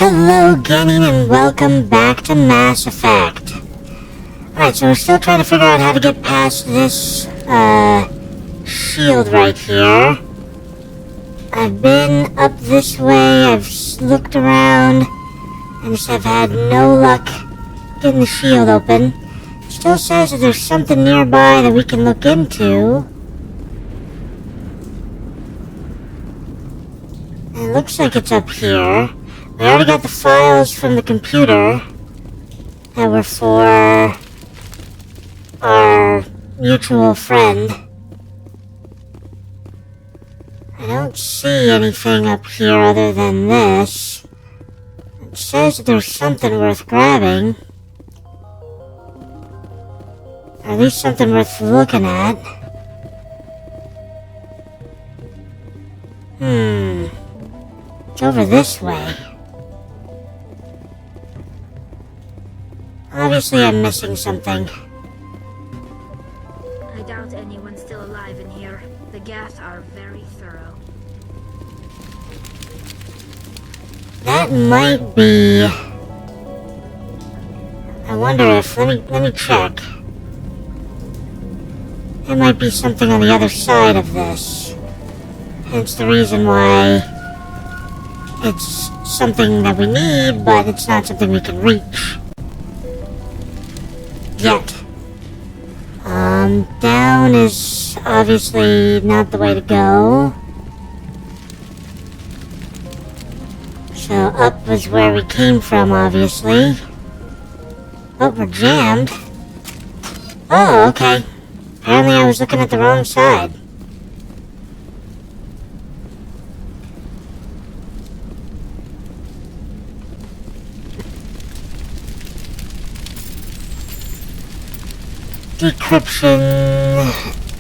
Hello gaming and welcome back to Mass Effect. Alright, so we're still trying to figure out how to get past this shield right here. I've been up this way, I've looked around, and just have had no luck getting the shield open. It still says that there's something nearby that we can look into. And it looks like it's up here. We already got the files from the computer that were for our mutual friend. I don't see anything up here other than this. It says that there's something worth grabbing. Or at least something worth looking at. It's over this way. Obviously I'm missing something. I doubt anyone's still alive in here. The gas are very thorough. That might be... I wonder if... Let me check. There might be something on the other side of this. Hence the reason why it's something that we need, but it's not something we can reach. Yet. Down is obviously not the way to go. So up was where we came from, obviously. Oh, we're jammed. Oh, okay. Apparently I was looking at the wrong side. Decryption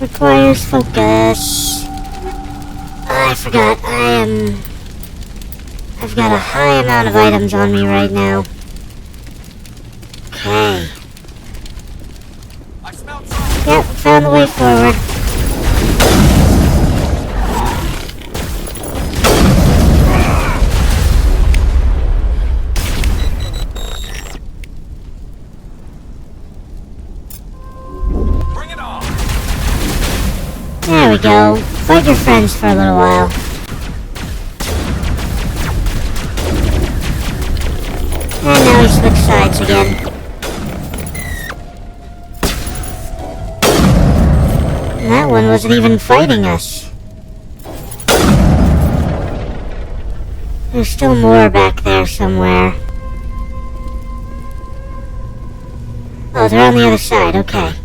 requires focus. I forgot. I've got a high amount of items on me right now. Okay. Yep, found the way forward. There we go. Fight your friends for a little while. And now we switch sides again. And that one wasn't even fighting us. There's still more back there somewhere. Oh, they're on the other side, okay.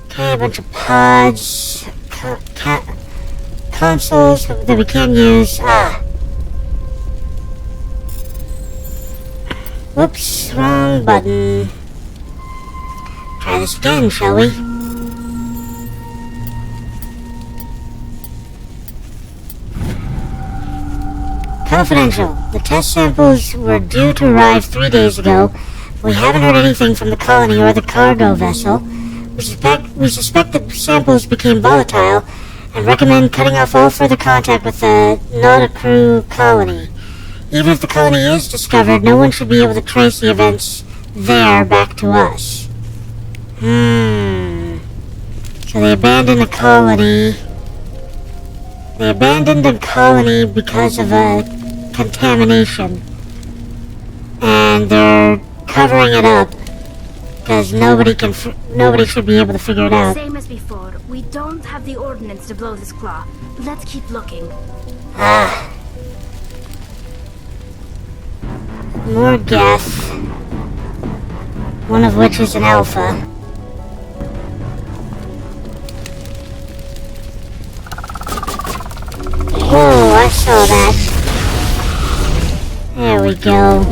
Okay, a bunch of pods, consoles that we can use. Whoops, wrong button. Try this again, shall we? Confidential. The test samples were due to arrive 3 days ago. We haven't heard anything from the colony or the cargo vessel. We suspect the samples became volatile and recommend cutting off all further contact with the not-a-crew colony. Even if the colony is discovered, no one should be able to trace the events there back to us. So they abandoned the colony. They abandoned the colony because of a contamination. And they're covering it up. Because nobody should be able to figure it out. Same as before. We don't have the ordnance to blow this claw. Let's keep looking. More gas. One of which is an alpha. Whoa, I saw that. There we go.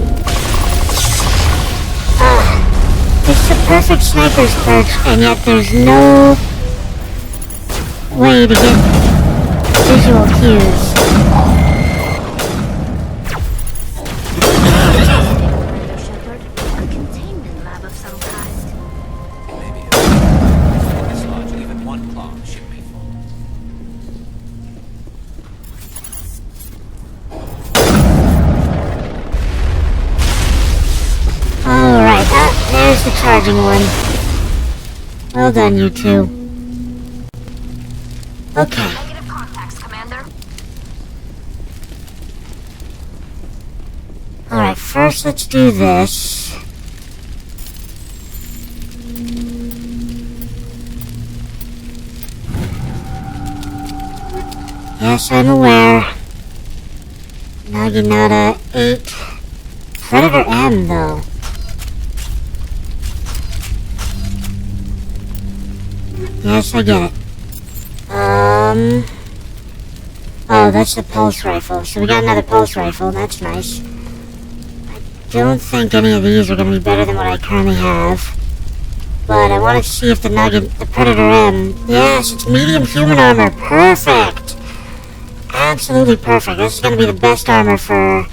It's the perfect sniper's perch, and yet there's no way to get visual cues. Shepard, a containment lab of some kind. Maybe this lodge even one claw should be full. the charging one. Well done, you two. Okay. Negative contacts, Commander. Alright, first let's do this. Yes, I'm aware. Naginata 8. Predator M, though. Yes, I get it. Oh, that's the pulse rifle. So we got another pulse rifle. That's nice. I don't think any of these are going to be better than what I currently have. But I want to see if the Predator M... Yes, it's medium human armor. Perfect! Absolutely perfect. This is going to be the best armor for...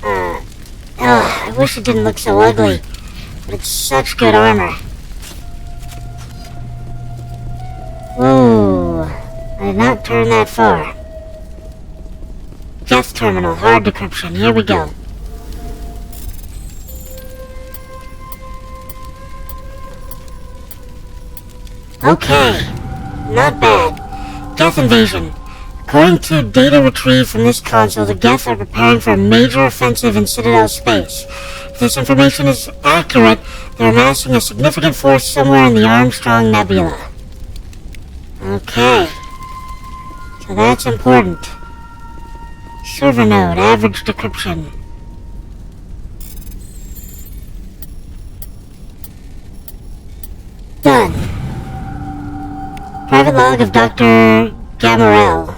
I wish it didn't look so ugly. But it's such good armor. Whoa. I did not turn that far. Death terminal, hard decryption. Here we go. Okay. Not bad. Geth invasion. According to data retrieved from this console, the Geth are preparing for a major offensive in Citadel space. If this information is accurate, they're amassing a significant force somewhere in the Armstrong Nebula. Okay. So that's important. Server node, average decryption. Done. Private log of Dr. Gamarel.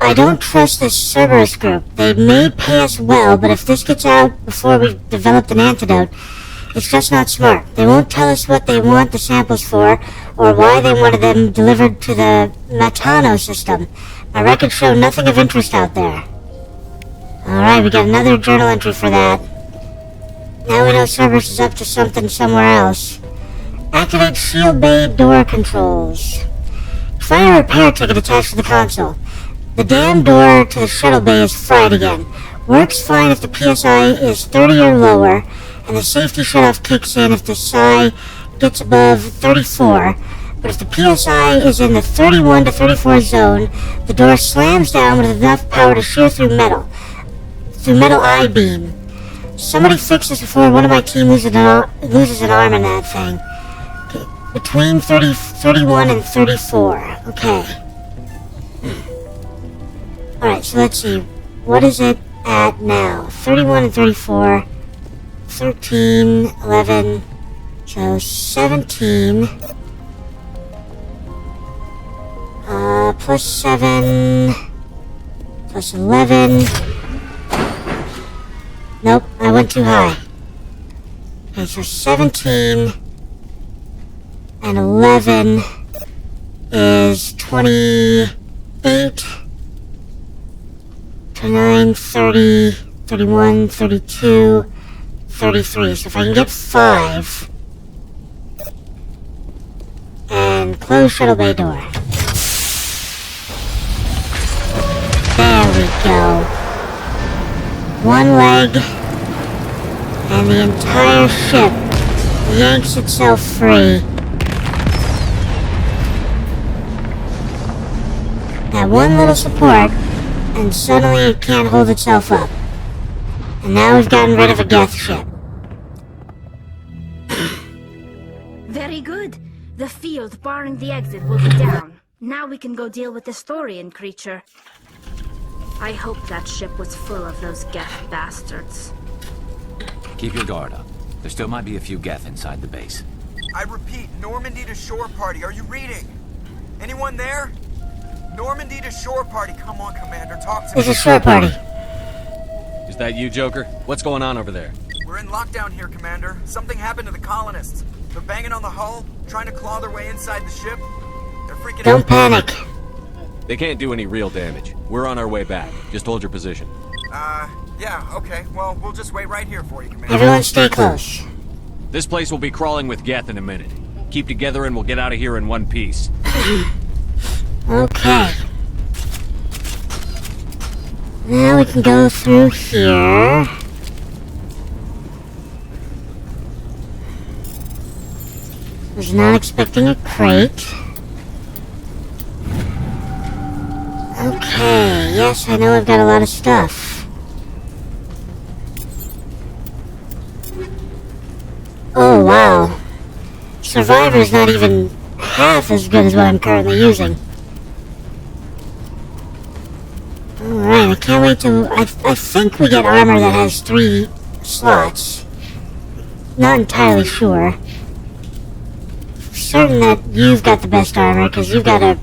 I don't trust this Cerberus group. They may pay us well, but if this gets out before we've developed an antidote, it's just not smart. They won't tell us what they want the samples for, or why they wanted them delivered to the Matano system. My records show nothing of interest out there. Alright, we got another journal entry for that. Now we know Cerberus is up to something somewhere else. Activate shield bay door controls. Find a repair ticket attached to the console. The damn door to the shuttle bay is fried again. Works fine if the PSI is 30 or lower, and the safety shutoff kicks in if the psi gets above 34. But if the PSI is in the 31 to 34 zone, the door slams down with enough power to shear through metal I-beam. Somebody fix this before one of my team loses an arm in that thing. Okay. Between 31 and 34. Okay. Alright, so let's see. What is it at now? 31 and 34. 13, 11. So 17. Plus 7. Plus 11. Nope, I went too high. Okay, so 17 and 11 is 28, 29, 30, 31, 32, 33. So if I can get 5 and close shuttle bay door. There we go. One leg, and the entire ship yanks itself free. That one little support, and suddenly it can't hold itself up. And now we've gotten rid of a Geth ship. Very good. The field barring the exit will be down. Now we can go deal with this Thorian creature. I hope that ship was full of those Geth bastards. Keep your guard up. There still might be a few Geth inside the base. I repeat, Normandy to shore party. Are you reading? Anyone there? Normandy to shore party. Come on, Commander. Talk to me. It's a shore party. Is that you, Joker? What's going on over there? We're in lockdown here, Commander. Something happened to the colonists. They're banging on the hull, trying to claw their way inside the ship. They're freaking out. Don't panic. They can't do any real damage. We're on our way back. Just hold your position. Yeah, okay. Well, we'll just wait right here for you, Commander. Everyone stay close. This place will be crawling with Geth in a minute. Keep together and we'll get out of here in one piece. Okay. Now we can go through here. Was not expecting a crate. Okay, yes, I know I've got a lot of stuff. Oh, wow. Survivor's not even half as good as what I'm currently using. Alright, I can't wait to... I think we get armor that has 3 slots. Not entirely sure. Certain that you've got the best armor, because you've got a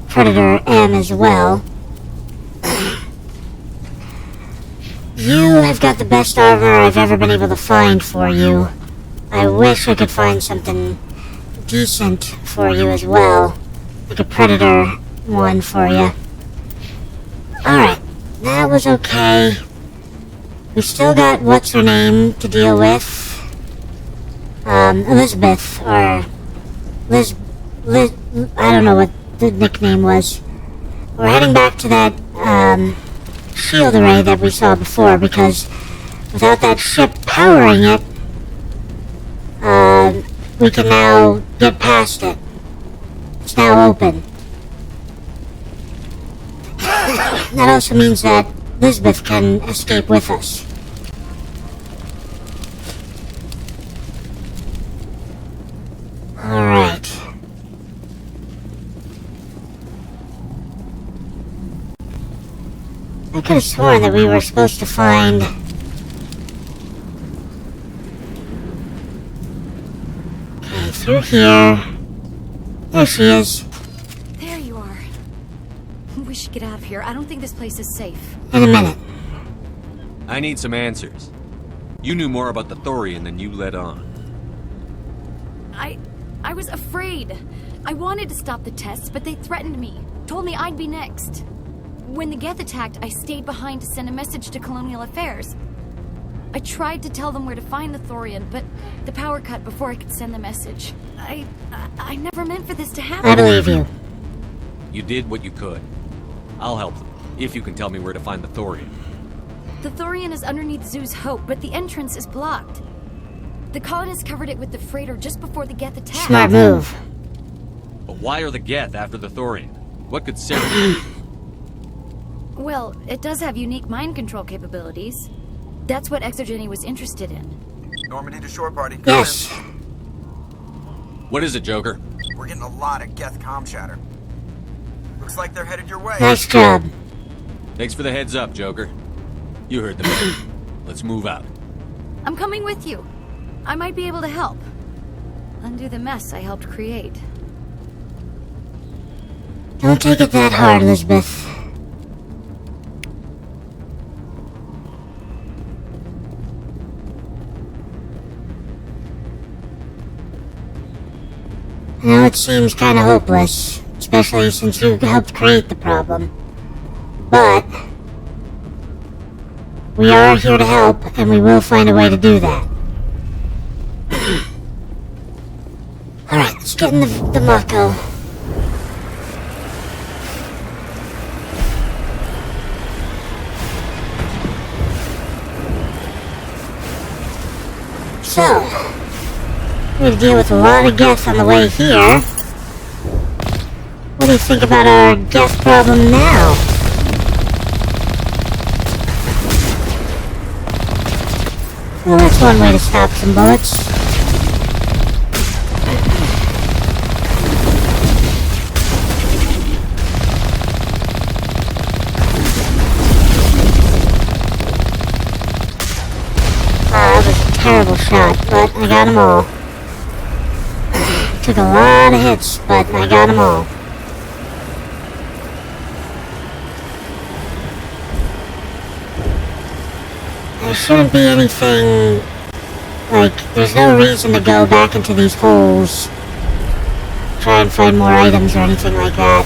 Predator M as well. You have got the best armor I've ever been able to find for you. I wish I could find something decent for you as well. Like a Predator one for you. Alright, that was okay. We still got what's-her-name to deal with. Elizabeth, or... Liz... I don't know what the nickname was. We're heading back to that, shield array that we saw before, because without that ship powering it, we can now get past it. It's now open. That also means that Elizabeth can escape with us. Alright. I could have sworn that we were supposed to find... Okay, through here. There she is. There you are. We should get out of here. I don't think this place is safe. In a minute. I need some answers. You knew more about the Thorian than you let on. I was afraid. I wanted to stop the tests, but they threatened me. Told me I'd be next. When the Geth attacked, I stayed behind to send a message to Colonial Affairs. I tried to tell them where to find the Thorian, but the power cut before I could send the message. I never meant for this to happen. I believe you. You did what you could. I'll help them, if you can tell me where to find the Thorian. The Thorian is underneath Zoo's Hope, but the entrance is blocked. The colonists covered it with the freighter just before the Geth attacked. Smart move. But why are the Geth after the Thorian? What could Sarah do? Well, it does have unique mind control capabilities. That's what Exogeny was interested in. Normandy to shore party. Yes. What is it, Joker? We're getting a lot of Geth comm chatter. Looks like they're headed your way. Nice job. Thanks for the heads up, Joker. You heard the man. Let's move out. I'm coming with you. I might be able to help. Undo the mess I helped create. Don't take it that hard, Elizabeth. Now it seems kinda hopeless, especially since you helped create the problem. But we are here to help, and we will find a way to do that. Alright, let's get in the Mako. So, we're going to deal with a lot of Geth on the way here. What do you think about our Geth problem now? Well, that's one way to stop some bullets. That was a terrible shot, but I got them all. Took a lot of hits, but I got them all. There shouldn't be anything, like, there's no reason to go back into these holes, try and find more items or anything like that.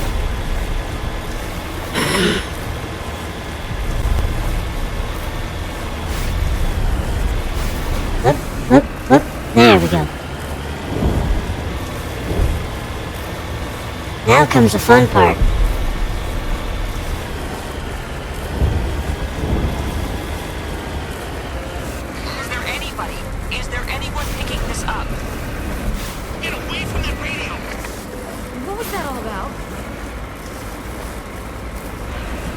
Whoop, whoop, whoop. There we go. Now comes the fun part. Is there anyone picking this up? Get away from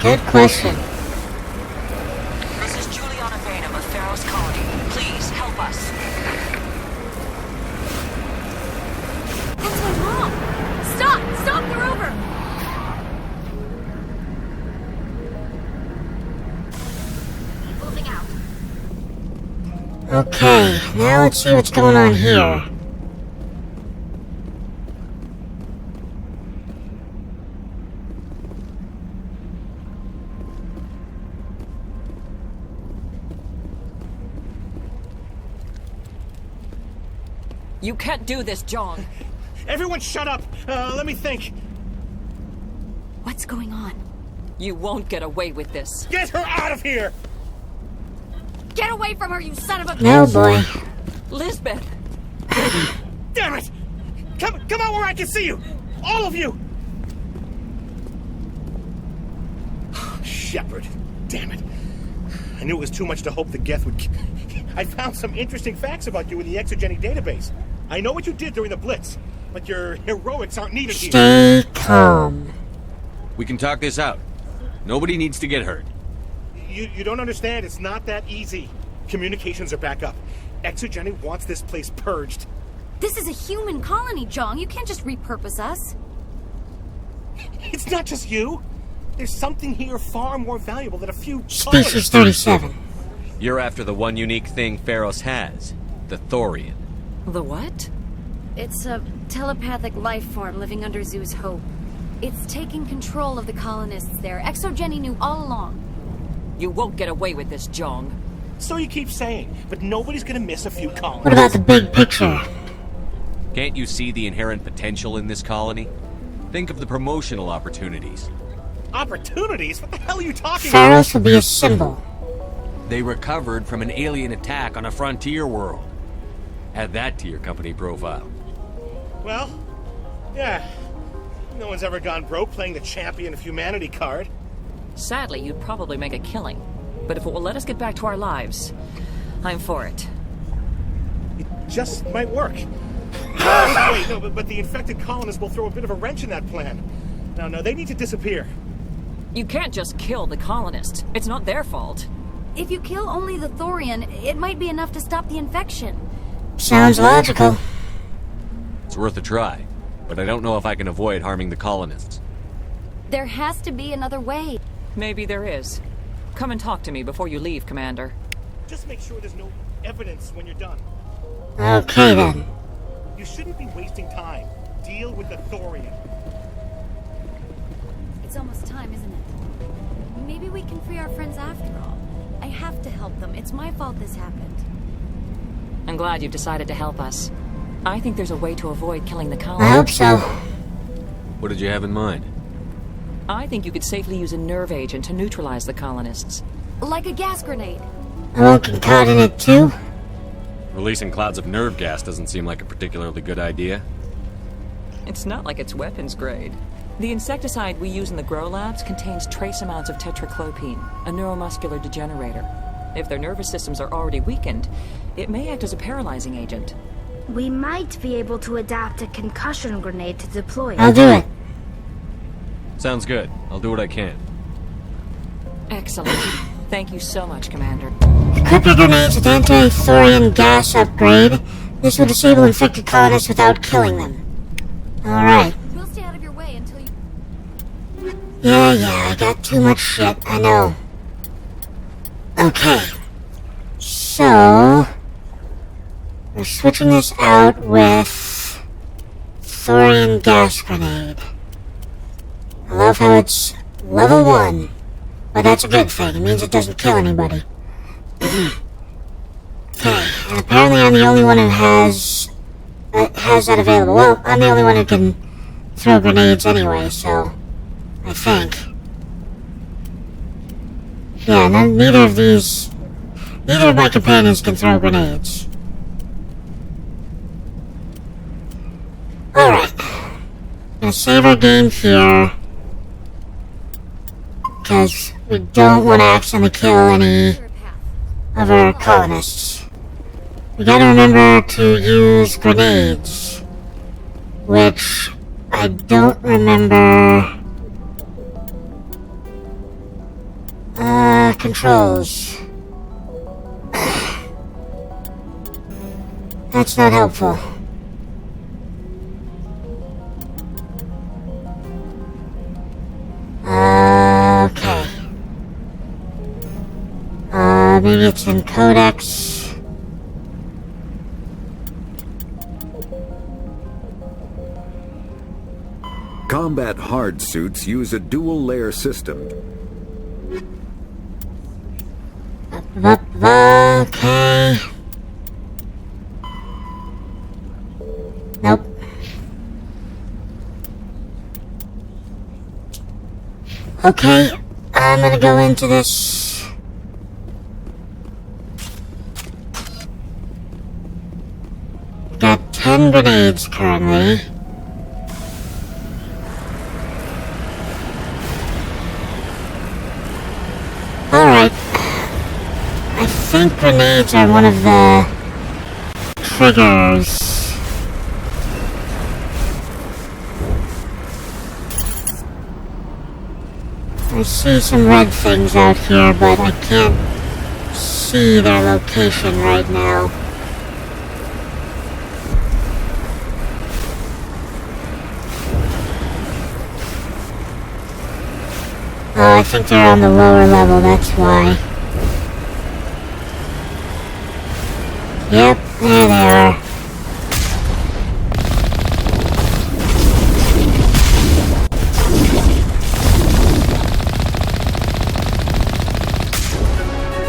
Good question. This is Juliana Bainham of Pharaoh's Colony. Please, help us. That's my mom! Stop! Stop! You're over! Moving out. Okay, now let's see what's going on here. You can't do this, John. Everyone shut up! Let me think. What's going on? You won't get away with this. Get her out of here! Get away from her, you son of a No bitch! boy. Lisbeth! Damn it! Come out where I can see you! All of you! Shepard. Damn it. I knew it was too much to hope the Geth would... I found some interesting facts about you in the exogenic database. I know what you did during the Blitz, but your heroics aren't needed here. Stay calm. We can talk this out. Nobody needs to get hurt. You don't understand. It's not that easy. Communications are back up. Exogenic wants this place purged. This is a human colony, Jong. You can't just repurpose us. It's not just you. There's something here far more valuable than a few Species 37. You're after the one unique thing Pharos has. The Thorian. The what? It's a telepathic life form living under Zoo's hope. It's taking control of the colonists there. Exogeny knew all along. You won't get away with this, Jong. So you keep saying, but nobody's gonna miss a few colonies. What about the big picture? Can't you see the inherent potential in this colony? Think of the promotional opportunities. Opportunities? What the hell are you talking about? Pharos will be a symbol. They recovered from an alien attack on a frontier world. Add that to your company profile. Well, yeah. No one's ever gone broke playing the champion of humanity card. Sadly, you'd probably make a killing. But if it will let us get back to our lives, I'm for it. It just might work. Wait, no, but the infected colonists will throw a bit of a wrench in that plan. No, they need to disappear. You can't just kill the colonists. It's not their fault. If you kill only the Thorian, it might be enough to stop the infection. Sounds logical. It's worth a try, but I don't know if I can avoid harming the colonists. There has to be another way. Maybe there is. Come and talk to me before you leave, Commander. Just make sure there's no evidence when you're done. Okay then. You shouldn't be wasting time. Deal with the Thorian. It's almost time, isn't it? Maybe we can free our friends after all. I have to help them. It's my fault this happened. I'm glad you've decided to help us. I think there's a way to avoid killing the I hope colonists. so. What did you have in mind? I think you could safely use a nerve agent to neutralize the colonists. Like a gas grenade. I won't get caught in it too. Releasing clouds of nerve gas doesn't seem like a particularly good idea. It's not like it's weapons grade. The insecticide we use in the grow labs contains trace amounts of tetraclopine, a neuromuscular degenerator. If their nervous systems are already weakened, it may act as a paralyzing agent. We might be able to adapt a concussion grenade to deploy I'll it. do it. Sounds good. I'll do what I can. Excellent. Thank you so much, Commander. Equip your grenades with anti-thorian gas upgrade. This will disable infected colonists without killing them. Alright. We'll stay out of your way until you... Yeah, I got too much shit, I know. Okay. So... we're switching this out with... Thorian gas grenade. I love how it's level 1. But that's a good thing. It means it doesn't kill anybody. Okay, and apparently I'm the only one who has that available. Well, I'm the only one who can throw grenades anyway, so I think. Yeah, neither of my companions can throw grenades. Alright. Gonna save our game here. Because we don't want to accidentally kill any of our colonists. We gotta remember to use grenades, which I don't remember controls. That's not helpful. Okay. Maybe it's in codex. Combat hard suits use a dual-layer system. Okay. Nope. Okay, I'm gonna go into this. Got 10 grenades currently. Alright. I think grenades are one of the triggers. I see some red things out here, but I can't see their location right now. Oh, I think they're on the lower level, that's why. Yep, there they are.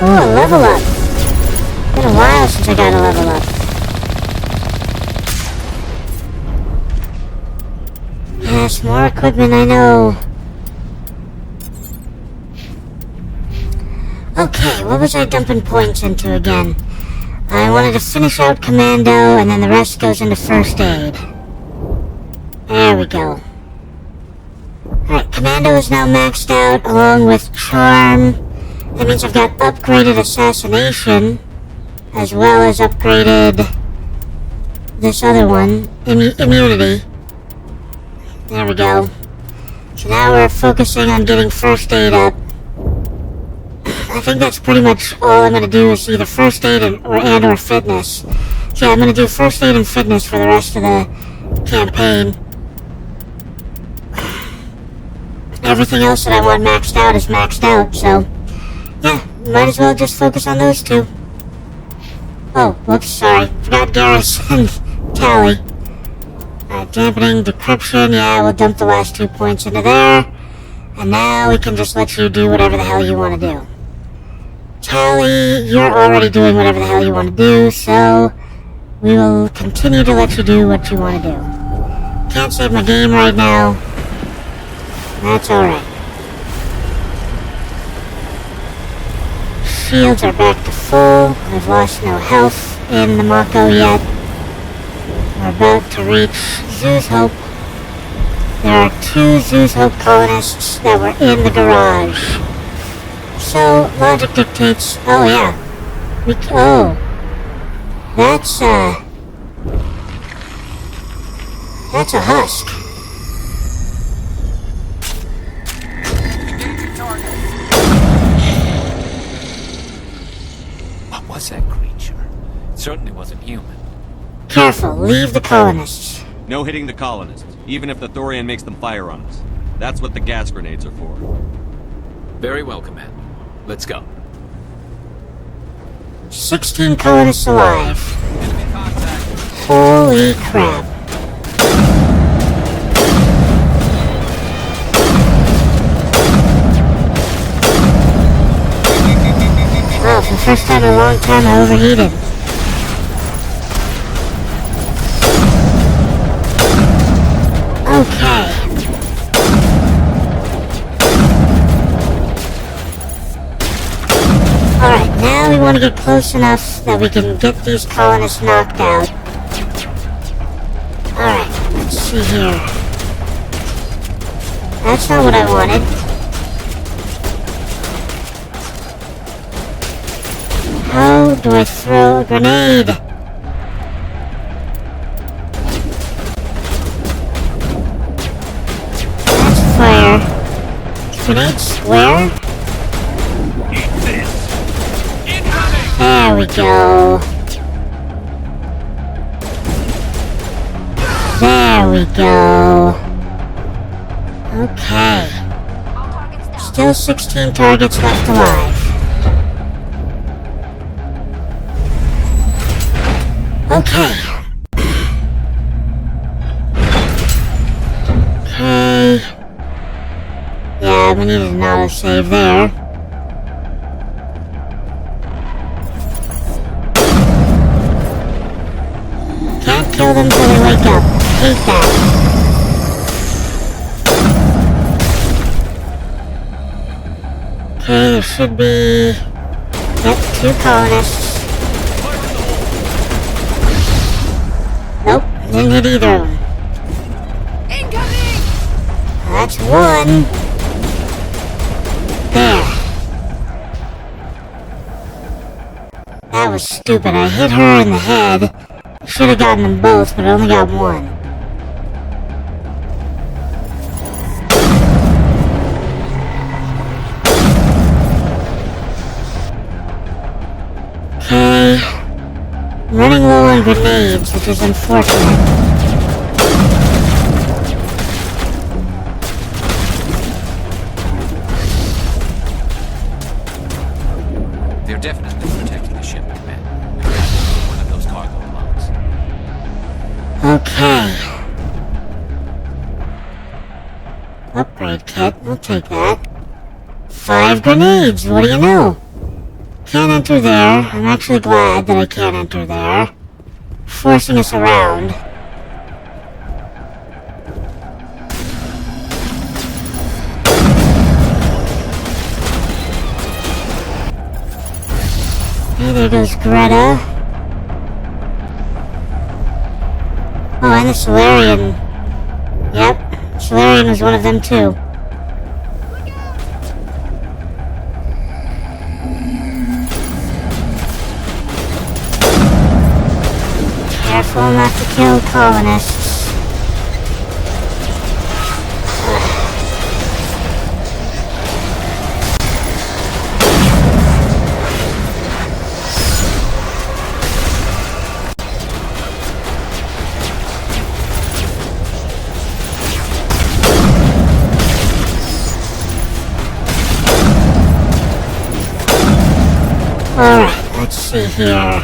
Oh, a level up. It's been a while since I got a level up. Yes, more equipment, I know. Okay, what was I dumping points into again? I wanted to finish out Commando, and then the rest goes into First Aid. There we go. Alright, Commando is now maxed out, along with Charm. That means I've got upgraded Assassination, as well as upgraded this other one, Immunity. There we go. So now we're focusing on getting First Aid up. I think that's pretty much all I'm going to do is either First Aid or Fitness. So yeah, I'm going to do First Aid and Fitness for the rest of the campaign. Everything else that I want maxed out is maxed out, so yeah, might as well just focus on those two. Oh, whoops, sorry. Forgot Garrus and Tali. Dampening, decryption, yeah, we'll dump the last 2 points into there. And now we can just let you do whatever the hell you want to do. Tali, you're already doing whatever the hell you want to do, so we will continue to let you do what you want to do. Can't save my game right now. That's alright. Shields are back to full. I've lost no health in the Mako yet. We're about to reach Zeus Hope. There are 2 Zeus Hope colonists that were in the garage. So, logic dictates... Oh, yeah. That's a husk. What was that creature? It certainly wasn't human. Careful, leave the colonists. No hitting the colonists, even if the Thorian makes them fire on us. That's what the gas grenades are for. Very well, Commander. Let's go. 16 colonists alive. Holy crap. Wow, for the first time in a long time I overheated. Okay. Alright, now we want to get close enough that we can get these colonists knocked out. Alright, let's see here. That's not what I wanted. How do I throw a grenade? That's fire. Grenades where? There we go. There we go. Okay. Still 16 targets left alive. Okay. Okay. Yeah, we needed an autosave there. Can't kill them till they wake up. Hate that. Okay, there should be... Yep, 2 colonists. Nope, didn't hit either of them. Incoming! That's 1. There. That was stupid. I hit her in the head. Should have gotten them both, but I only got 1. Okay. I'm running low on grenades, which is unfortunate. They're definitely protecting the ship, man. We have to get one of those cargo loads. Okay. Upgrade kit, we'll take that. 5 grenades, what do you know? Can't enter there. I'm actually glad that I can't enter there. Forcing us around. Hey, there goes Greta. Oh, and the Solarian. Yep, Solarian was one of them too. Careful not to kill colonists. Alright, let's see here.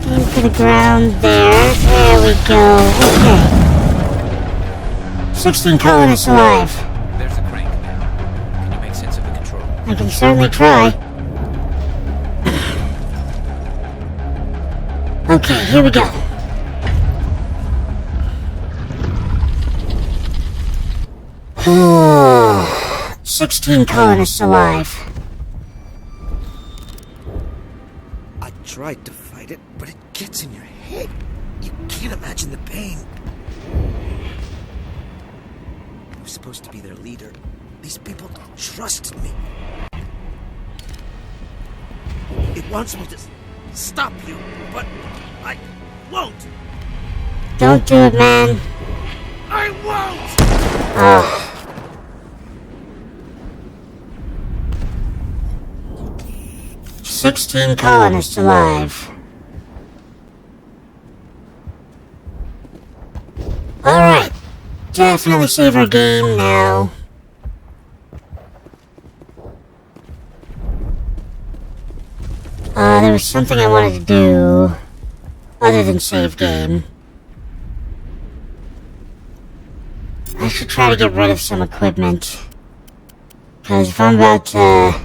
Aim for the ground there. There we go. Okay. 16 colonists alive. There's the crane, Commander. Can you make sense of the control? I can certainly try. Okay, here we go. Oh, 16 colonists alive. I tried to fight it, but it gets in your head. You can't imagine the pain. I was supposed to be their leader. These people trusted me. It wants me to stop you, but I won't. Don't do it, man. I won't! Oh. "16 colonists alive." Alright. Definitely save our game now. There was something I wanted to do other than save game. I should try to get rid of some equipment. Because if I'm about to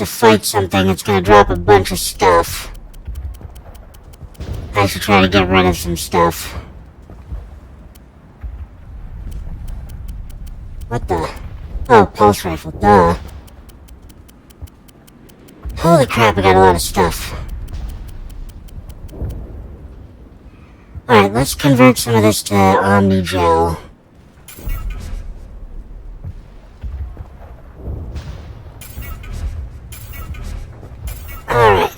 fight something that's gonna drop a bunch of stuff. I should try to get rid of some stuff. What the? Oh, pulse rifle, duh. Holy crap, I got a lot of stuff. Alright, let's convert some of this to Omni-Gel. Alright.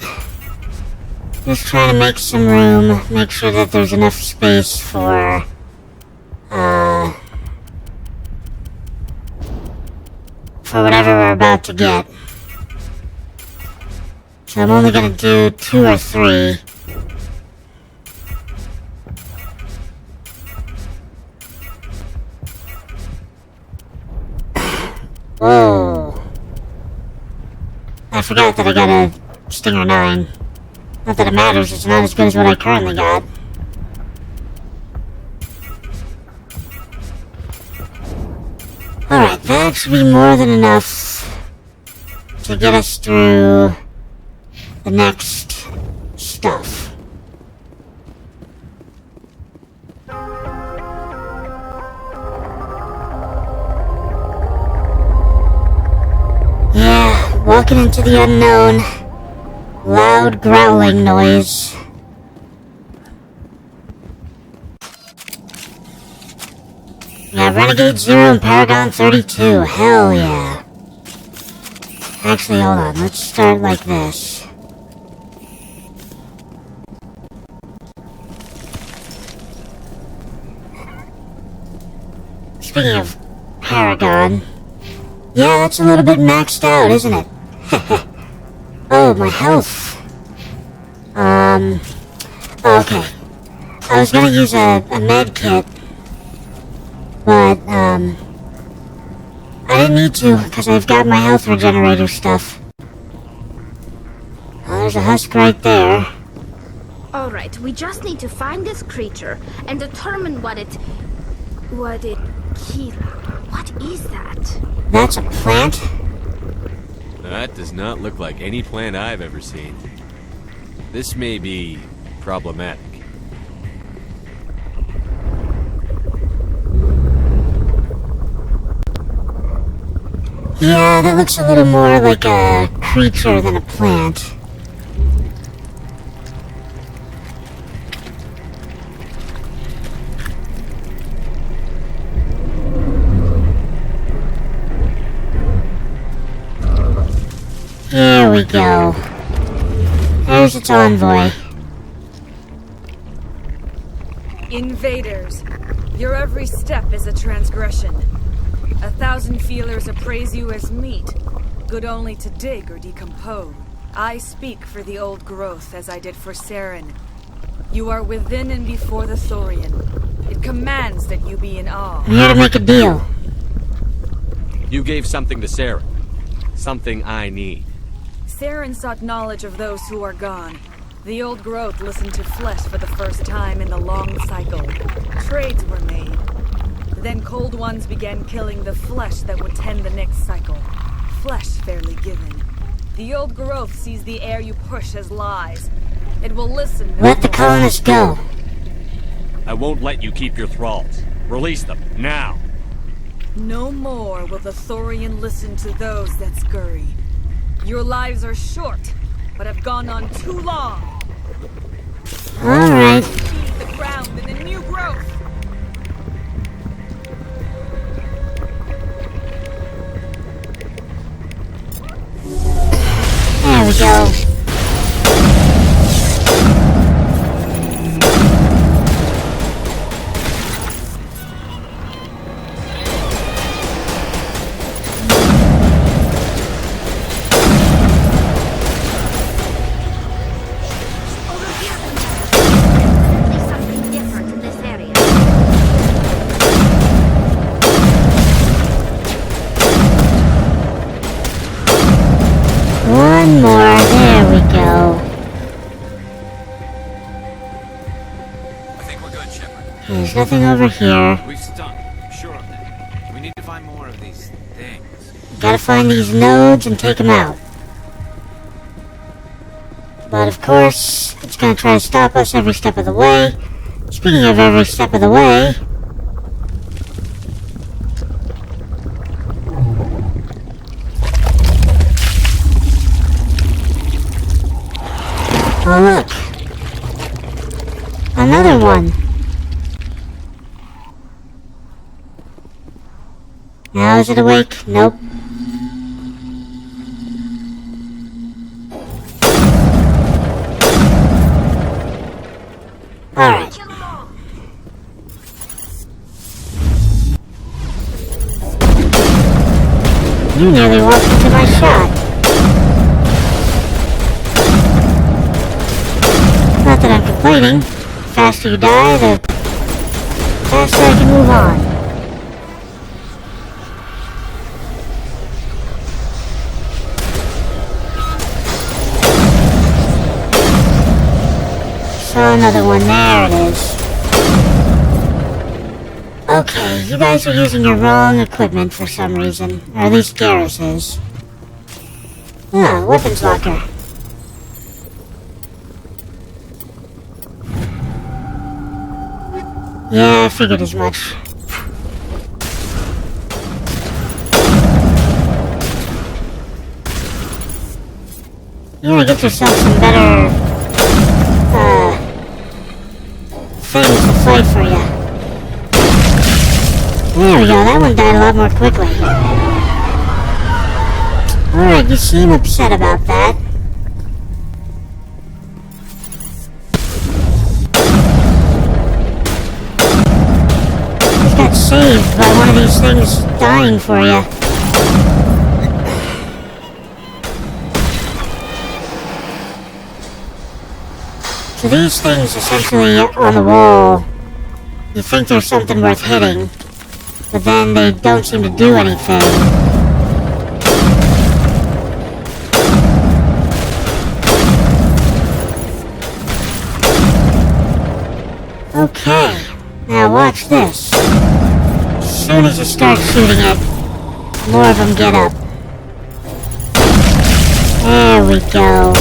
Just trying to make some room, make sure that there's enough space for, for whatever we're about to get. So I'm only gonna do 2 or 3. Whoa. I forgot that I got a Stinger 9. Not that it matters, it's not as good as what I currently got. Alright, that should be more than enough to get us through the next stuff. Yeah, walking into the unknown. Loud growling noise. Yeah, Renegade 0 and Paragon 32. Hell yeah. Actually, hold on. Let's start like this. Speaking of Paragon, yeah, that's a little bit maxed out, isn't it? Oh, my health. Okay. I was gonna use a med kit, but, I didn't need to, because I've got my health regenerator stuff. Oh, there's a husk right there. Alright, we just need to find this creature and determine what it killed. What is that? That's a plant? That does not look like any plant I've ever seen. This may be problematic. Yeah, that looks a little more like a creature than a plant. Here we go. There's its envoy. Invaders, your every step is a transgression. 1,000 feelers appraise you as meat, good only to dig or decompose. I speak for the old growth as I did for Saren. You are within and before the Thorian. It commands that you be in awe. I'm here to make a deal. You gave something to Saren. Something I need. Saren sought knowledge of those who are gone. The old growth listened to flesh for the first time in the long cycle. Trades were made. Then cold ones began killing the flesh that would tend the next cycle. Flesh fairly given. The old growth sees the air you push as lies. It will listen no Let the more. colonists go. I won't let you keep your thralls. Release them, now! No more will the Thorian listen to those that scurry. Your lives are short, but have gone on too long. Alright. Feed the ground and the new growth. There we go. One more, there we go. I think we're good, Shepard. There's nothing over here. We've stunk. I'm sure of that. We need to find more of these things. Gotta find these nodes and take them out. But of course, it's gonna try to stop us every step of the way. Speaking of every step of the way... Oh look! Another one! Now is it awake? Nope. Alright. You nearly walked into my shot. Not that I'm complaining. The faster you die, the faster I can move on. Saw another one. There it is. Okay, you guys are using your wrong equipment for some reason. Or at least Garrus is. Ah, weapons locker. Yeah, I figured as much. You wanna get yourself some better, things to fight for you. There we go, that one died a lot more quickly. Alright, you seem upset about that. Got saved by one of these things dying for you. So these things essentially on the wall, you think there's something worth hitting, but then they don't seem to do anything. Okay, now watch this. As soon as you start shooting it, more of them get up. There we go.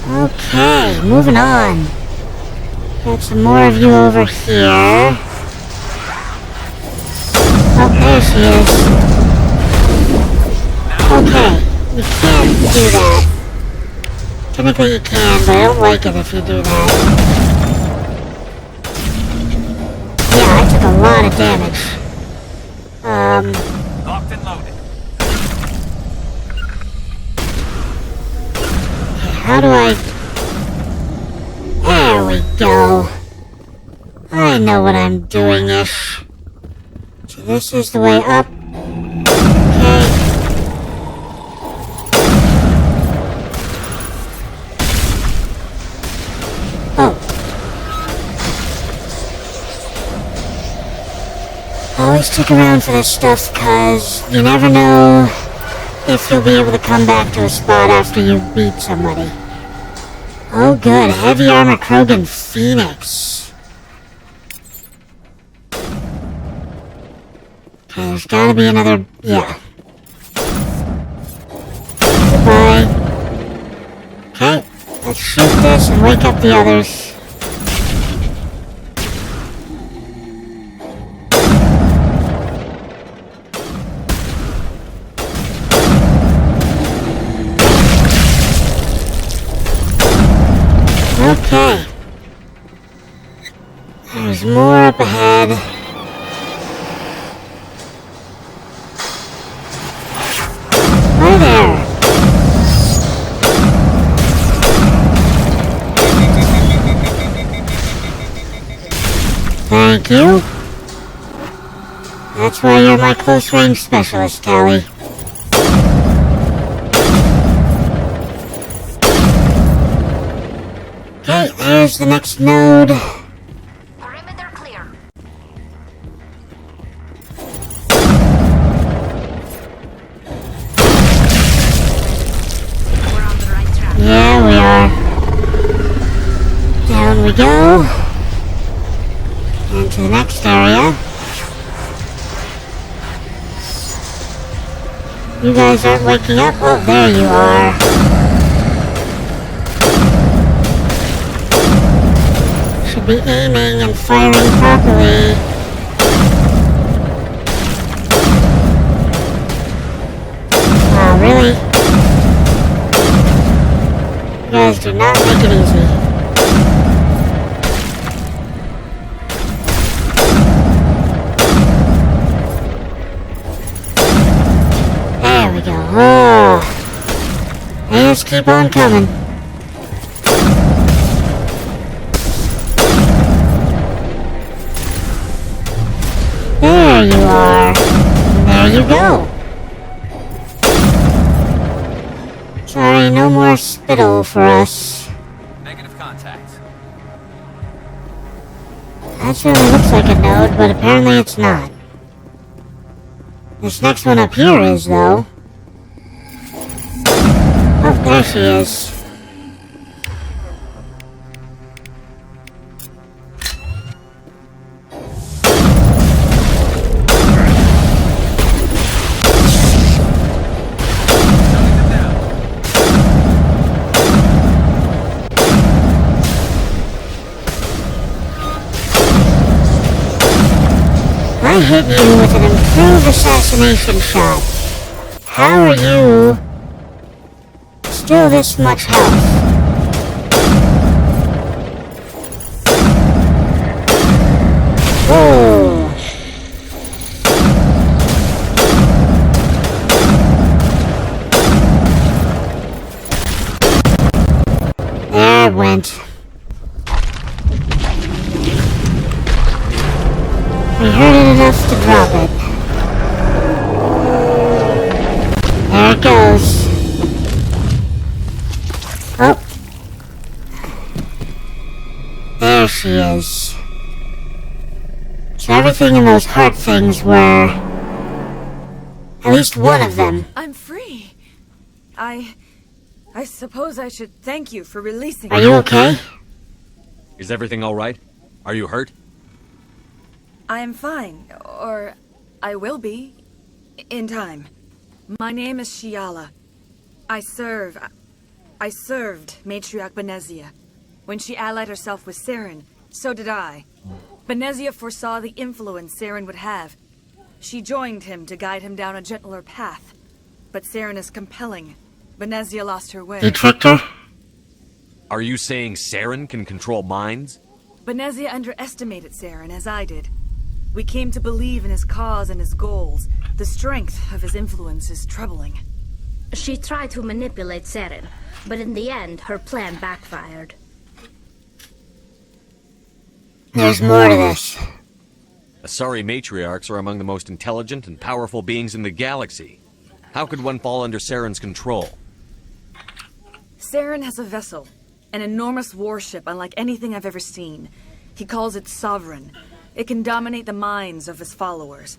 Okay, moving on. Got some more of you over here. Oh, there she is. Okay, you can't do that. Technically you can, but I don't like it if you do that. Yeah, I took a lot of damage. Locked and loaded. Okay, how do I... There we go. I know what I'm doing-ish. So this is the way up. Okay. Always stick around for this stuff, cause you never know if you'll be able to come back to a spot after you beat somebody. Oh good, heavy armor Krogan Phoenix. Okay, there's gotta be another... yeah. Goodbye. Okay, let's shoot this and wake up the others. Okay. There's more up ahead. Hi there. Thank you. That's why you're my close range specialist, Tali. Okay, there's the next node. Perimeter clear. We're on the right track. Yeah, we are. Down we go. And to the next area. You guys aren't waking up? Oh, there you are. Should be aiming and firing properly. Wow, really? You guys do not make it easy. There we go. Oh. They just keep on coming. we go. Sorry, no more spittle for us. Negative contact. That certainly looks like a node, but apparently it's not. This next one up here is, though. Oh, there she is. I hit you with an improved assassination shot. How are you still this much health? Whoa. There it went. We heard it enough to drop it. There it goes. Oh. There she is. So everything in those heart things were... at least one of them. I'm free. I suppose I should thank you for releasing Are me. you okay? Is everything alright? Are you hurt? I am fine, or I will be, in time. My name is Shiala. I served Matriarch Benezia. When she allied herself with Saren, so did I. Benezia foresaw the influence Saren would have. She joined him to guide him down a gentler path. But Saren is compelling. Benezia lost her way. You tricked her? Are you saying Saren can control minds? Benezia underestimated Saren, as I did. We came to believe in his cause and his goals. The strength of his influence is troubling. She tried to manipulate Saren, but in the end, her plan backfired. There's more to this. Asari matriarchs are among the most intelligent and powerful beings in the galaxy. How could one fall under Saren's control? Saren has a vessel, an enormous warship unlike anything I've ever seen. He calls it Sovereign. It can dominate the minds of his followers.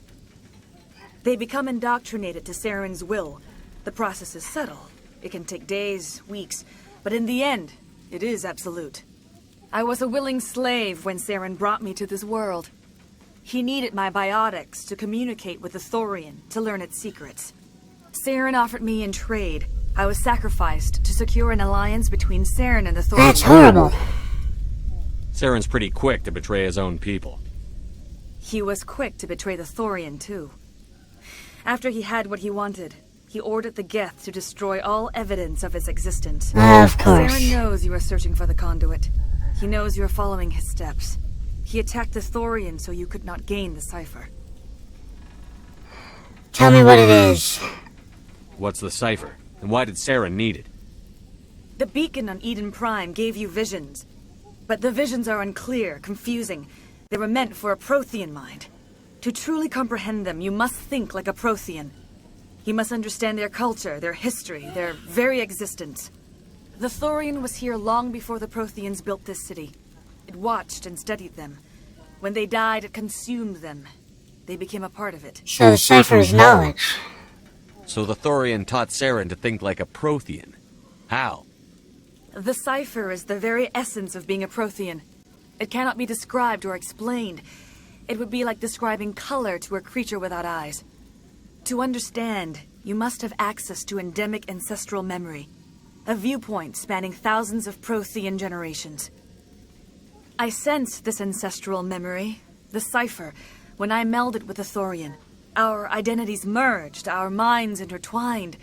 They become indoctrinated to Saren's will. The process is subtle. It can take days, weeks, but in the end, it is absolute. I was a willing slave when Saren brought me to this world. He needed my biotics to communicate with the Thorian, to learn its secrets. Saren offered me in trade. I was sacrificed to secure an alliance between Saren and the Thorian. That's horrible. Saren's pretty quick to betray his own people. He was quick to betray the Thorian, too. After he had what he wanted, he ordered the Geth to destroy all evidence of its existence. Of course. Saren knows you are searching for the conduit. He knows you are following his steps. He attacked the Thorian so you could not gain the cipher. Tell me what it is. What's the cipher? And why did Saren need it? The beacon on Eden Prime gave you visions. But the visions are unclear, confusing. They were meant for a Prothean mind. To truly comprehend them, you must think like a Prothean. You must understand their culture, their history, their very existence. The Thorian was here long before the Protheans built this city. It watched and studied them. When they died, it consumed them. They became a part of it. So the cipher is knowledge. So the Thorian taught Saren to think like a Prothean. How? The cipher is the very essence of being a Prothean. It cannot be described or explained. It would be like describing color to a creature without eyes. To understand, you must have access to endemic ancestral memory. A viewpoint spanning thousands of Prothean generations. I sensed this ancestral memory, the cipher, when I melded with the Thorian. Our identities merged, our minds intertwined.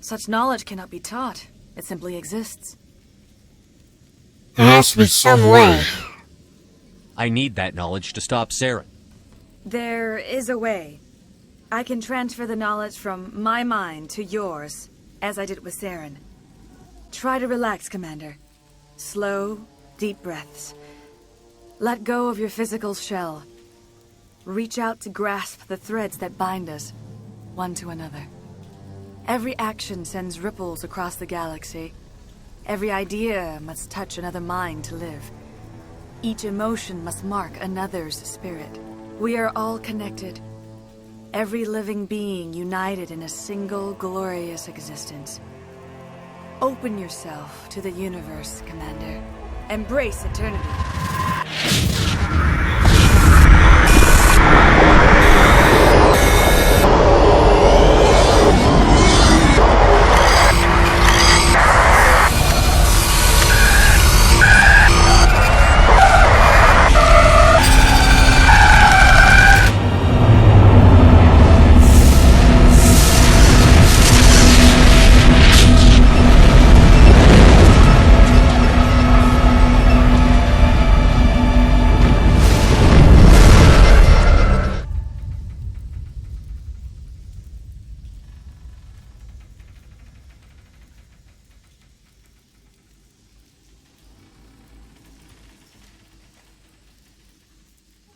Such knowledge cannot be taught. It simply exists. There has to be some way. I need that knowledge to stop Saren. There is a way. I can transfer the knowledge from my mind to yours, as I did with Saren. Try to relax, Commander. Slow, deep breaths. Let go of your physical shell. Reach out to grasp the threads that bind us. one to another. Every action sends ripples across the galaxy. Every idea must touch another mind to live. Each emotion must mark another's spirit. We are all connected. Every living being united in a single glorious existence. Open yourself to the universe, Commander. Embrace eternity.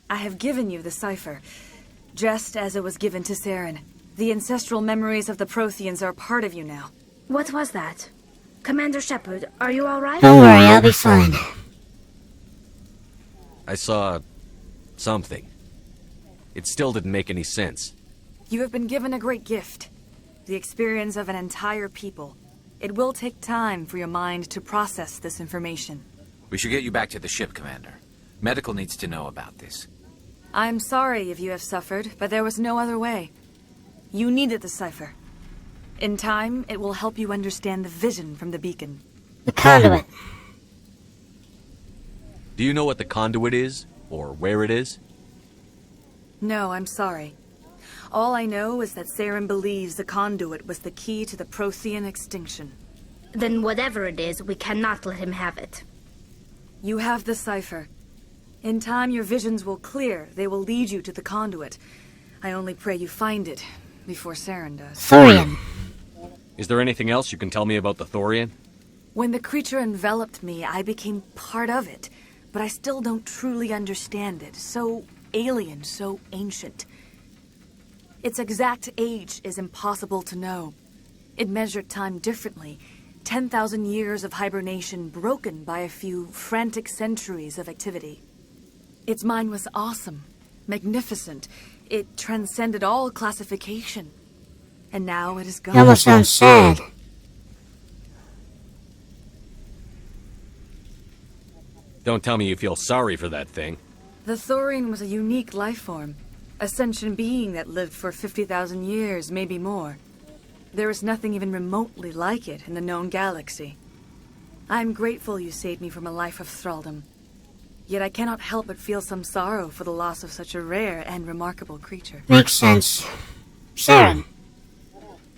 I have given you the cipher, just as it was given to Saren. The ancestral memories of the Protheans are part of you now. What was that? Commander Shepard, are you alright? Don't worry, I'll be fine. I saw... something. It still didn't make any sense. You have been given a great gift. The experience of an entire people. It will take time for your mind to process this information. We should get you back to the ship, Commander. Medical needs to know about this. I'm sorry if you have suffered, but there was no other way. You needed the cipher. In time, it will help you understand the vision from the beacon. The conduit. Do you know what the conduit is? Or where it is? No, I'm sorry. All I know is that Saren believes the conduit was the key to the Prothean extinction. Then whatever it is, we cannot let him have it. You have the cipher. In time, your visions will clear. They will lead you to the conduit. I only pray you find it before Saren does. Thorian. Is there anything else you can tell me about the Thorian? When the creature enveloped me, I became part of it. But I still don't truly understand it. So alien, so ancient. Its exact age is impossible to know. It measured time differently. 10,000 years of hibernation broken by a few frantic centuries of activity. Its mind was awesome, magnificent. It transcended all classification. And now it is gone. It almost sounds sad. Don't tell me you feel sorry for that thing. The Thorian was a unique life form. A sentient being that lived for 50,000 years, maybe more. There is nothing even remotely like it in the known galaxy. I'm grateful you saved me from a life of thraldom. Yet I cannot help but feel some sorrow for the loss of such a rare and remarkable creature. Makes sense. Saren.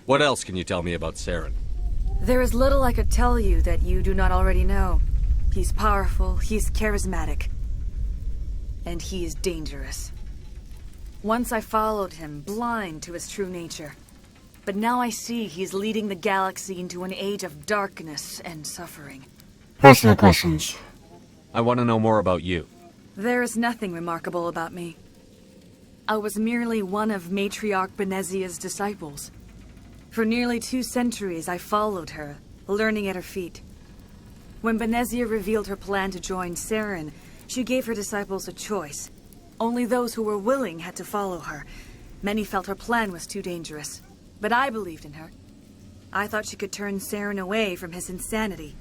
What else can you tell me about Saren? There is little I could tell you that you do not already know. He's powerful, he's charismatic. And he is dangerous. Once I followed him, blind to his true nature. But now I see he's leading the galaxy into an age of darkness and suffering. Personal questions. I want to know more about you. There is nothing remarkable about me. I was merely one of Matriarch Benezia's disciples. For nearly 2 centuries I followed her, learning at her feet. When Benezia revealed her plan to join Saren, she gave her disciples a choice. Only those who were willing had to follow her. Many felt her plan was too dangerous. But I believed in her. I thought she could turn Saren away from his insanity.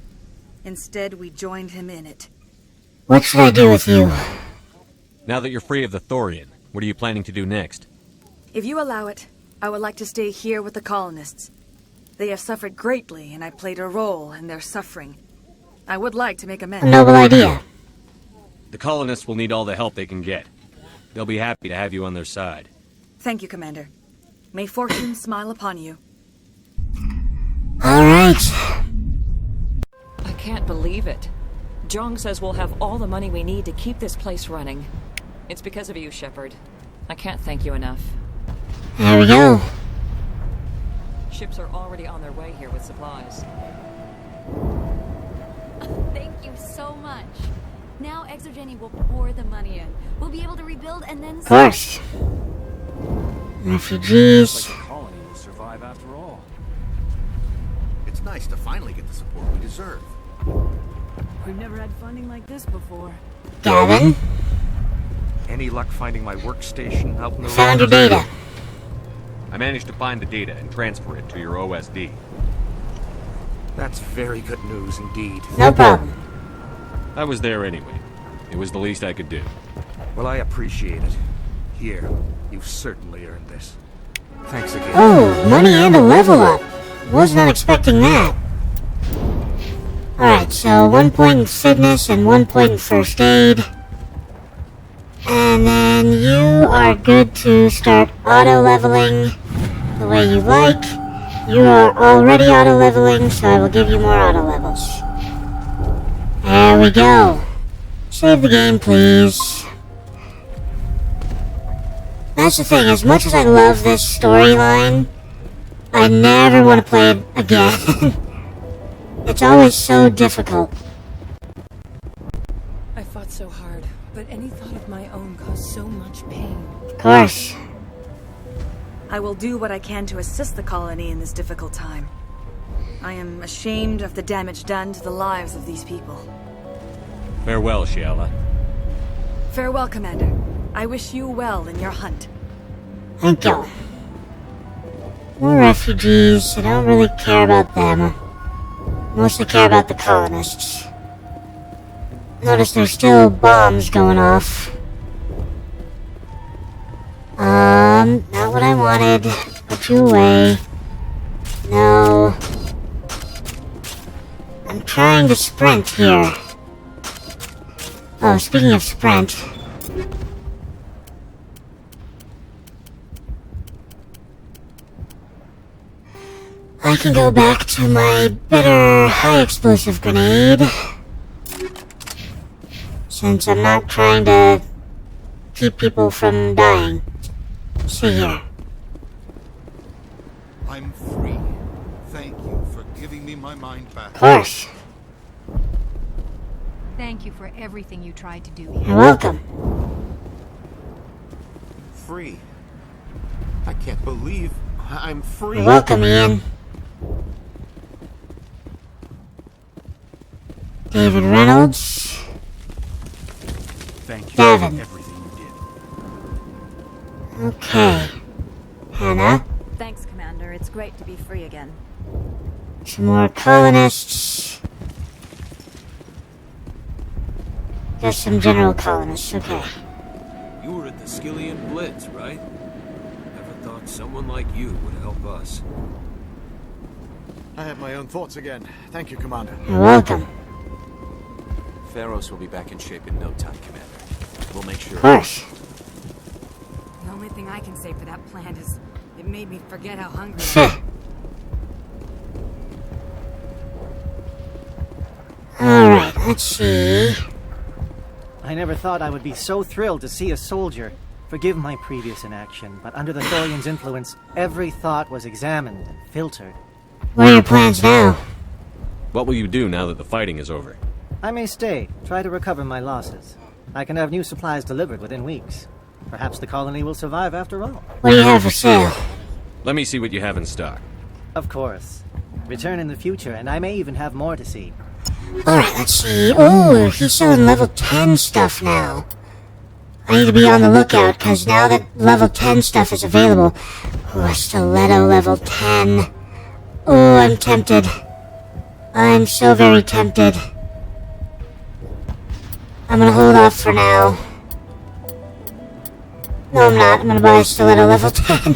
Instead, we joined him in it. What should I do with you? Now that you're free of the Thorian, what are you planning to do next? If you allow it, I would like to stay here with the colonists. They have suffered greatly, and I played a role in their suffering. I would like to make amends. A noble idea. The colonists will need all the help they can get. They'll be happy to have you on their side. Thank you, Commander. May fortune smile upon you. Alright. I can't believe it. Jong says we'll have all the money we need to keep this place running. It's because of you, Shepard. I can't thank you enough. There we go. Ships are already on their way here with supplies. Thank you so much. Now Exogeny will pour the money in. We'll be able to rebuild and then... Of course. Refugees. Like a colony nice to finally get the support we deserve. We've never had funding like this before. Gavin? Any luck finding my workstation out in the Found your data. I managed to find the data and transfer it to your OSD. That's very good news indeed. No problem. I was there anyway. It was the least I could do. Well, I appreciate it. Here, you've certainly earned this. Thanks again. Oh, money and a level up. Was not expecting that. Alright, so 1 point in fitness and 1 point in first aid. And then you are good to start auto-leveling the way you like. You are already auto-leveling, so I will give you more auto-levels. There we go. Save the game, please. That's the thing, as much as I love this storyline, I never want to play it again. It's always so difficult. I fought so hard, but any thought of my own caused so much pain. Of course. I will do what I can to assist the colony in this difficult time. I am ashamed of the damage done to the lives of these people. Farewell, Shiala. Farewell, Commander. I wish you well in your hunt. Thank you. More refugees. I don't really care about them. Mostly care about the colonists. Notice there's still bombs going off. Not what I wanted. Put you away. No. I'm trying to sprint here. Oh, speaking of sprint. I can go back to my better high explosive grenade. Since I'm not trying to keep people from dying. Let's see here. I'm free. Thank you for giving me my mind back. Of course. Thank you for everything you tried to do here. You're welcome. Free. I can't believe I'm free. You're welcome, Ian. David Reynolds. Thank you Gavin. for everything you did. Okay. Hannah. Thanks, Commander. It's great to be free again. Some more colonists. Just some general colonists, okay. You were at the Skillian Blitz, right? Never thought someone like you would help us. I have my own thoughts again. Thank you, Commander. You're welcome. Pharos will be back in shape in no time, Commander. We'll make sure. Of course. The only thing I can say for that plant is it made me forget how hungry I am. Alright, let's see. I never thought I would be so thrilled to see a soldier. Forgive my previous inaction, but under the Thorian's influence, every thought was examined and filtered. What are your plans now? What will you do now that the fighting is over? I may stay, try to recover my losses. I can have new supplies delivered within weeks. Perhaps the colony will survive after all. What do you have for sale? Let me see what you have in stock. Of course. Return in the future, and I may even have more to see. Alright, let's see. Oh, he's selling level 10 stuff now. I need to be on the lookout, because now that level 10 stuff is available... Oh, a stiletto level 10. Oh, I'm tempted. I'm so very tempted. I'm gonna hold off for now. No, I'm not. I'm gonna buy a stiletto level 10.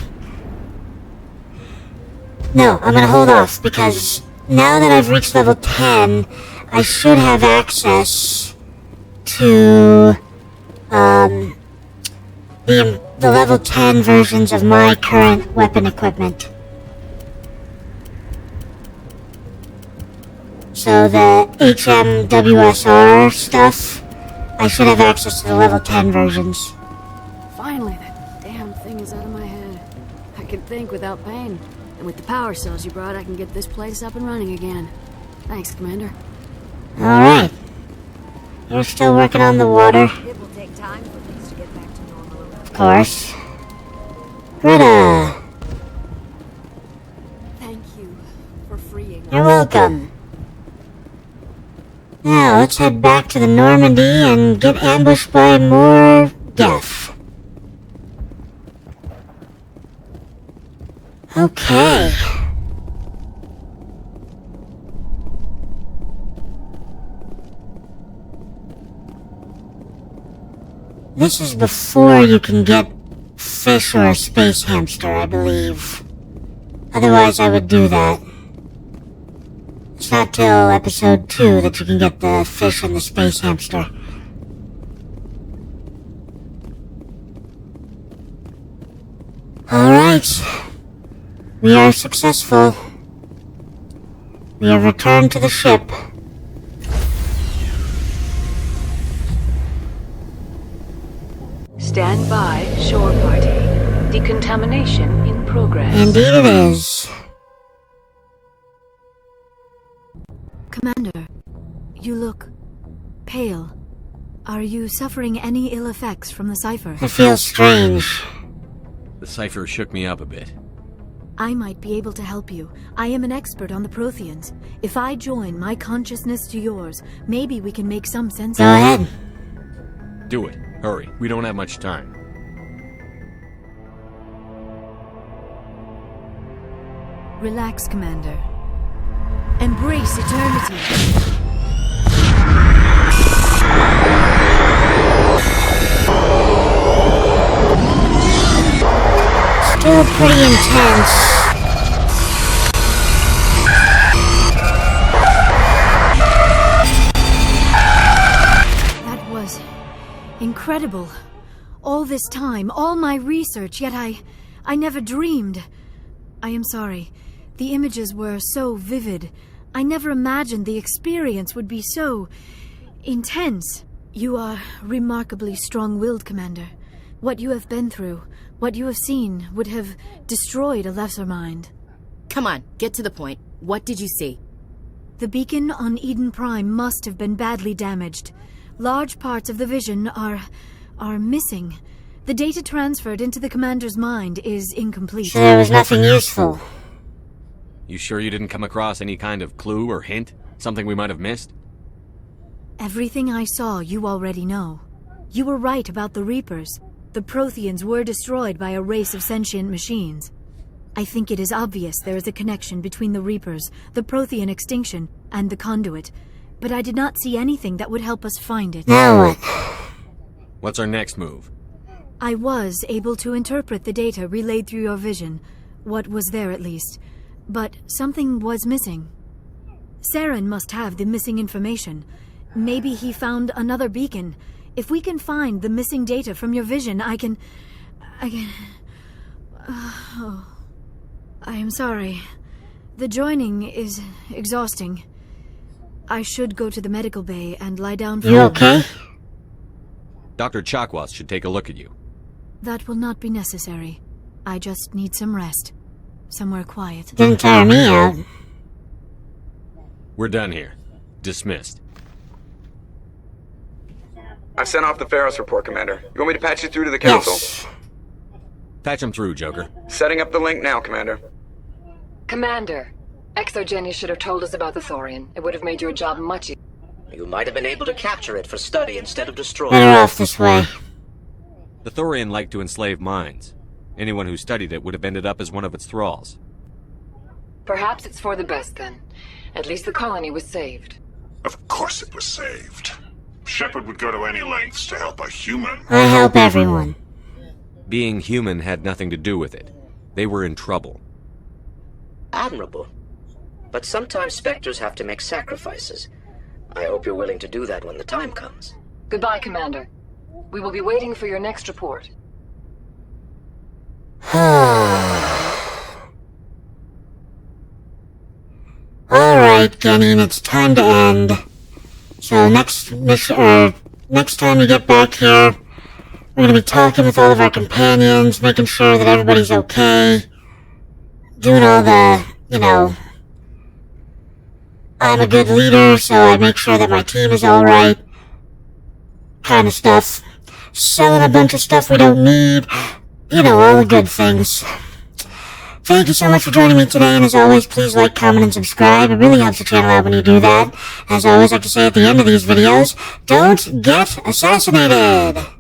No, I'm gonna hold off, because now that I've reached level 10, I should have access to, the level 10 versions of my current weapon equipment. So the HMWSR stuff, I should have access to the level 10 versions. Finally, that damn thing is out of my head. I can think without pain. And with the power cells you brought, I can get this place up and running again. Thanks, Commander. Alright. You're still working on the water. It will take time for things to get back to normal around. Of course. Greta! Thank you for freeing us. You're welcome. Now, let's head back to the Normandy and get ambushed by more Geth. Okay. This is before you can get fish or a space hamster, I believe. Otherwise, I would do that. It's not till episode 2 that you can get the fish and the space hamster. Alright. We are successful. We have returned to the ship. Stand by, shore party. Decontamination in progress. Indeed it is. Commander, you look pale. Are you suffering any ill effects from the cipher? I feel strange. The cipher shook me up a bit. I might be able to help you. I am an expert on the Protheans. If I join my consciousness to yours, maybe we can make some sense of it. Go ahead. Do it. Hurry. We don't have much time. Relax, Commander. Embrace eternity. Still pretty intense. That was incredible. All this time, all my research, yet I never dreamed. I am sorry. The images were so vivid. I never imagined the experience would be so intense. You are remarkably strong-willed, Commander. What you have been through, what you have seen, would have destroyed a lesser mind. Come on, get to the point. What did you see? The beacon on Eden Prime must have been badly damaged. Large parts of the vision are missing. The data transferred into the Commander's mind is incomplete. So there was nothing useful. You sure you didn't come across any kind of clue or hint? Something we might have missed? Everything I saw, you already know. You were right about the Reapers. The Protheans were destroyed by a race of sentient machines. I think it is obvious there is a connection between the Reapers, the Prothean extinction, and the Conduit, but I did not see anything that would help us find it. Now what? What's our next move? I was able to interpret the data relayed through your vision, what was there at least, but something was missing. Saren must have the missing information. Maybe he found another beacon. If we can find the missing data from your vision, I can... Oh, I am sorry. The joining is exhausting. I should go to the medical bay and lie down for... You okay? Dr. Chakwas should take a look at you. That will not be necessary. I just need some rest. Somewhere quiet. Didn't tire me out. We're done here. Dismissed. I've sent off the Pharos report, Commander. You want me to patch you through to the Council? Yes. Patch him through, Joker. Setting up the link now, Commander. Commander, Exogeny should have told us about the Thorian. It would have made your job much easier. You might have been able to capture it for study instead of destroy. Better off this way. The Thorian liked to enslave minds. Anyone who studied it would have ended up as one of its thralls. Perhaps it's for the best, then. At least the colony was saved. Of course it was saved. Shepard would go to any lengths to help a human. I help everyone. Being human had nothing to do with it. They were in trouble. Admirable. But sometimes Spectres have to make sacrifices. I hope you're willing to do that when the time comes. Goodbye, Commander. We will be waiting for your next report. Alright, Gennin, it's time to end. So next time we get back here, we're gonna be talking with all of our companions, making sure that everybody's okay. Doing all the, I'm a good leader, so I make sure that my team is alright. Kind of stuff. Selling a bunch of stuff we don't need. All the good things. thank you so much for joining me today, and as always, please like, comment, and subscribe. It really helps the channel out when you do that. As I always like to say at the end of these videos, don't get assassinated!